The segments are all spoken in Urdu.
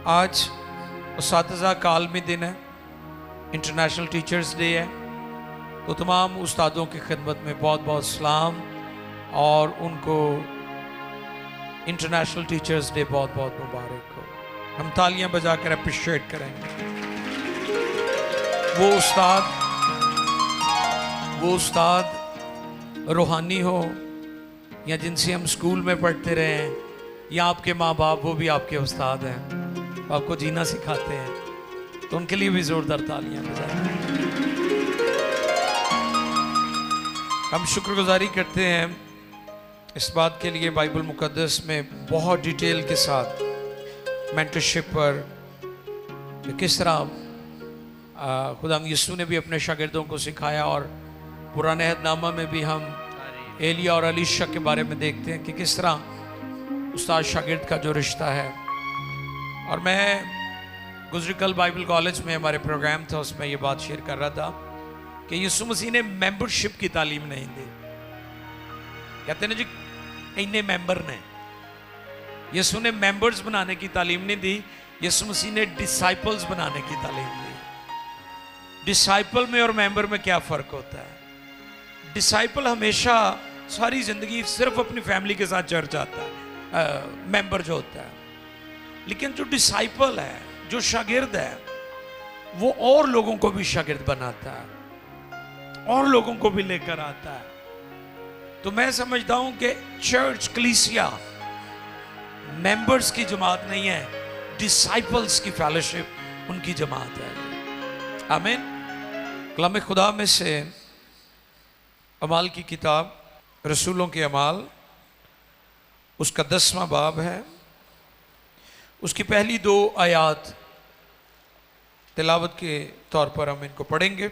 آج اساتذہ کا عالمی دن ہے، انٹرنیشنل ٹیچرز ڈے ہے، تو تمام استادوں کی خدمت میں بہت بہت سلام اور ان کو انٹرنیشنل ٹیچرز ڈے بہت بہت مبارک ہو۔ ہم تالیاں بجا کر اپریشیٹ کریں گے وہ استاد روحانی ہو یا جن سے ہم اسکول میں پڑھتے رہے ہیں، یا آپ کے ماں باپ وہ بھی آپ کے استاد ہیں، آپ کو جینا سکھاتے ہیں، تو ان کے لیے بھی زوردار تالیاں بجائیں۔ ہم شکر گزاری کرتے ہیں اس بات کے لیے بائبل مقدس میں بہت ڈیٹیل کے ساتھ مینٹرشپ پر کہ کس طرح خدا یسوع نے بھی اپنے شاگردوں کو سکھایا، اور پرانے عہد نامہ میں بھی ہم ایلیا اور الیشا کے بارے میں دیکھتے ہیں کہ کس طرح استاد شاگرد کا جو رشتہ ہے۔ اور میں گزری کل بائبل کالج میں ہمارے پروگرام تھا، اس میں یہ بات شیئر کر رہا تھا کہ یسوع مسیح نے ممبرشپ کی تعلیم نہیں دی۔ کہتے ہیں نا جی اتنے ممبر نے، یسوع نے ممبرز بنانے کی تعلیم نہیں دی، یسوع مسیح نے ڈسائپلز بنانے کی تعلیم دی۔ ڈسائپل میں اور ممبر میں کیا فرق ہوتا ہے؟ ڈسائپل ہمیشہ ساری زندگی صرف اپنی فیملی کے ساتھ چرچ آتا ہے، ممبر جو ہوتا ہے، لیکن جو ڈسائپل ہے، جو شاگرد ہے، وہ اور لوگوں کو بھی شاگرد بناتا ہے، اور لوگوں کو بھی لے کر آتا ہے۔ تو میں سمجھتا ہوں کہ چرچ کلیسیا ممبرز کی جماعت نہیں ہے، ڈسائپلز کی فیلوشپ ان کی جماعت ہے۔ آمین۔ کلام خدا میں سے اعمال کی کتاب، رسولوں کے اعمال، اس کا 10واں باب ہے، اس کی پہلی 2 آیات تلاوت کے طور پر ہم ان کو پڑھیں گے۔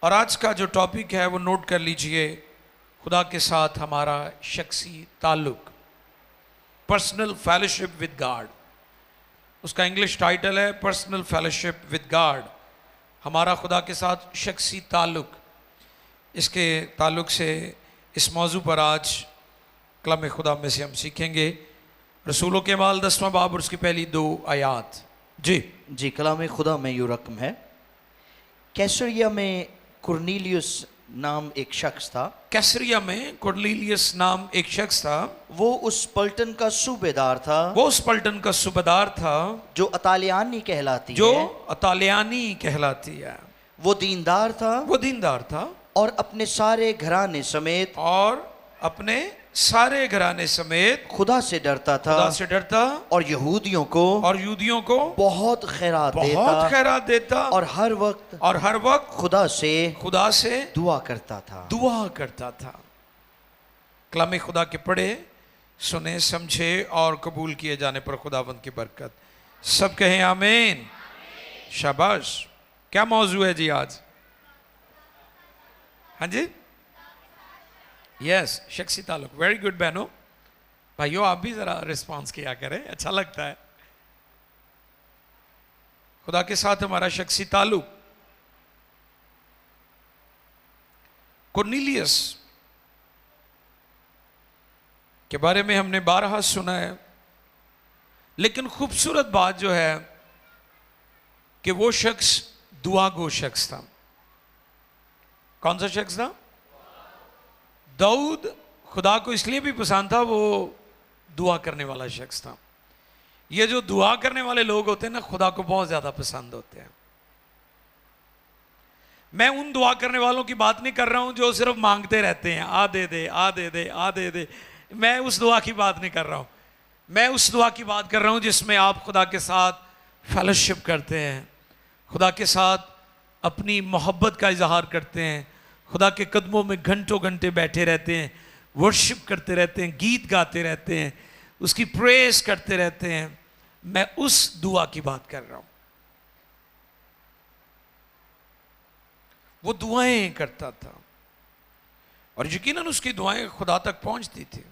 اور آج کا جو ٹاپک ہے وہ نوٹ کر لیجئے، خدا کے ساتھ ہمارا شخصی تعلق، پرسنل فیلوشپ ود گاڈ۔ اس کا انگلش ٹائٹل ہے پرسنل فیلوشپ ود گاڈ، ہمارا خدا کے ساتھ شخصی تعلق۔ اس کے تعلق سے اس موضوع پر آج کلام خدا میں سے ہم سیکھیں گے، رسولوں کے اعمال 10واں باب اور اس کی پہلی 2 آیات۔ جی کلام خدا میں یوں رقم ہے، کیسریا میں کرنیلیوس نام ایک شخص تھا۔ کیسریا میں کرنیلیوس نام ایک شخص تھا، وہ اس پلٹن کا صوبیدار تھا، وہ اس پلٹن کا صوبیدار تھا جو اطالیانی کہلاتی جو ہے، اطالیانی کہلاتی ہے۔ وہ دیندار تھا وہ دیندار تھا اور اپنے سارے گھرانے سمیت خدا سے ڈرتا تھا، خدا سے ڈرتا اور یہودیوں کو بہت خیرات دیتا اور ہر وقت خدا سے دعا کرتا تھا۔ کلام خدا کے پڑھے، سنے، سمجھے اور قبول کیے جانے پر خداوند کی برکت۔ سب کہیں آمین۔ شاباش۔ کیا موضوع ہے جی آج؟ ہاں جی، یس، شخصی تعلق۔ ویری گڈ بہنوں، بھائیو آپ بھی ذرا رسپانس کیا کریں، اچھا لگتا ہے۔ خدا کے ساتھ ہمارا شخصی تعلق۔ کرنیلیوس کے بارے میں ہم نے بارہا سنا ہے، لیکن خوبصورت بات جو ہے کہ وہ شخص دعا گو شخص تھا۔ کون سا شخص تھا؟ داؤد خدا کو اس لیے بھی پسند تھا، وہ دعا کرنے والا شخص تھا۔ یہ جو دعا کرنے والے لوگ ہوتے ہیں نا، خدا کو بہت زیادہ پسند ہوتے ہیں۔ میں ان دعا کرنے والوں کی بات نہیں کر رہا ہوں جو صرف مانگتے رہتے ہیں، آ دے دے، آ دے دے، آ دے دے۔ میں اس دعا کی بات نہیں کر رہا ہوں، میں اس دعا کی بات کر رہا ہوں جس میں آپ خدا کے ساتھ فیلوشپ کرتے ہیں، خدا کے ساتھ اپنی محبت کا اظہار کرتے ہیں، خدا کے قدموں میں گھنٹوں گھنٹے بیٹھے رہتے ہیں، ورشپ کرتے رہتے ہیں، گیت گاتے رہتے ہیں، اس کی پریز کرتے رہتے ہیں۔ میں اس دعا کی بات کر رہا ہوں۔ وہ دعائیں کرتا تھا اور یقیناً اس کی دعائیں خدا تک پہنچتی تھی۔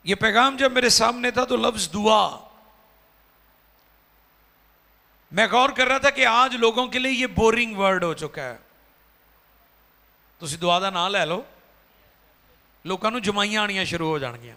یہ پیغام جب میرے سامنے تھا تو لفظ دعا، میں غور کر رہا تھا کہ آج لوگوں کے لیے یہ بورنگ ورڈ ہو چکا ہے۔ تسی دعا دا نام لے لو، لوگوں نوں جمائیاں آنیاں شروع ہو جان گیاں۔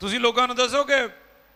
ਤੁਸੀਂ ਲੋਕਾਂ ਨੂੰ ਦੱਸੋ ਕਿ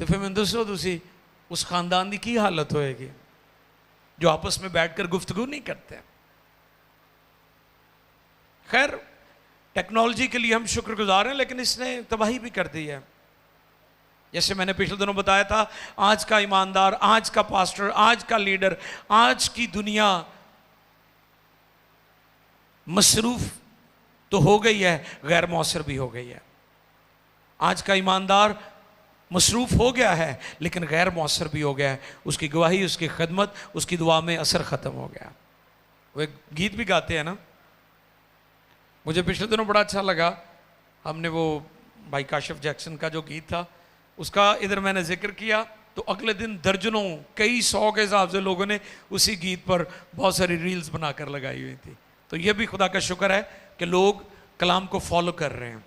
تو پھر میں دسو تسی اس خاندان دی کی حالت ہوئے گی جو آپس میں بیٹھ کر گفتگو نہیں کرتے. خیر ٹیکنالوجی کے لیے ہم شکر گزار ہیں، لیکن اس نے تباہی بھی کر دی ہے. جیسے میں نے پچھلے دنوں بتایا تھا، آج کا ایماندار، آج کا پاسٹر، آج کا لیڈر، آج کی دنیا مصروف تو ہو گئی ہے، غیر مؤثر بھی ہو گئی ہے. آج کا ایماندار مصروف ہو گیا ہے لیکن غیر مؤثر بھی ہو گیا ہے. اس کی گواہی، اس کی خدمت، اس کی دعا میں اثر ختم ہو گیا. وہ ایک گیت بھی گاتے ہیں نا، مجھے پچھلے دنوں بڑا اچھا لگا. ہم نے وہ بھائی کاشف جیکسن کا جو گیت تھا اس کا ادھر میں نے ذکر کیا، تو اگلے دن درجنوں، کئی سو کے حساب سے لوگوں نے اسی گیت پر بہت ساری ریلز بنا کر لگائی ہوئی تھی. تو یہ بھی خدا کا شکر ہے کہ لوگ کلام کو فالو کر رہے ہیں.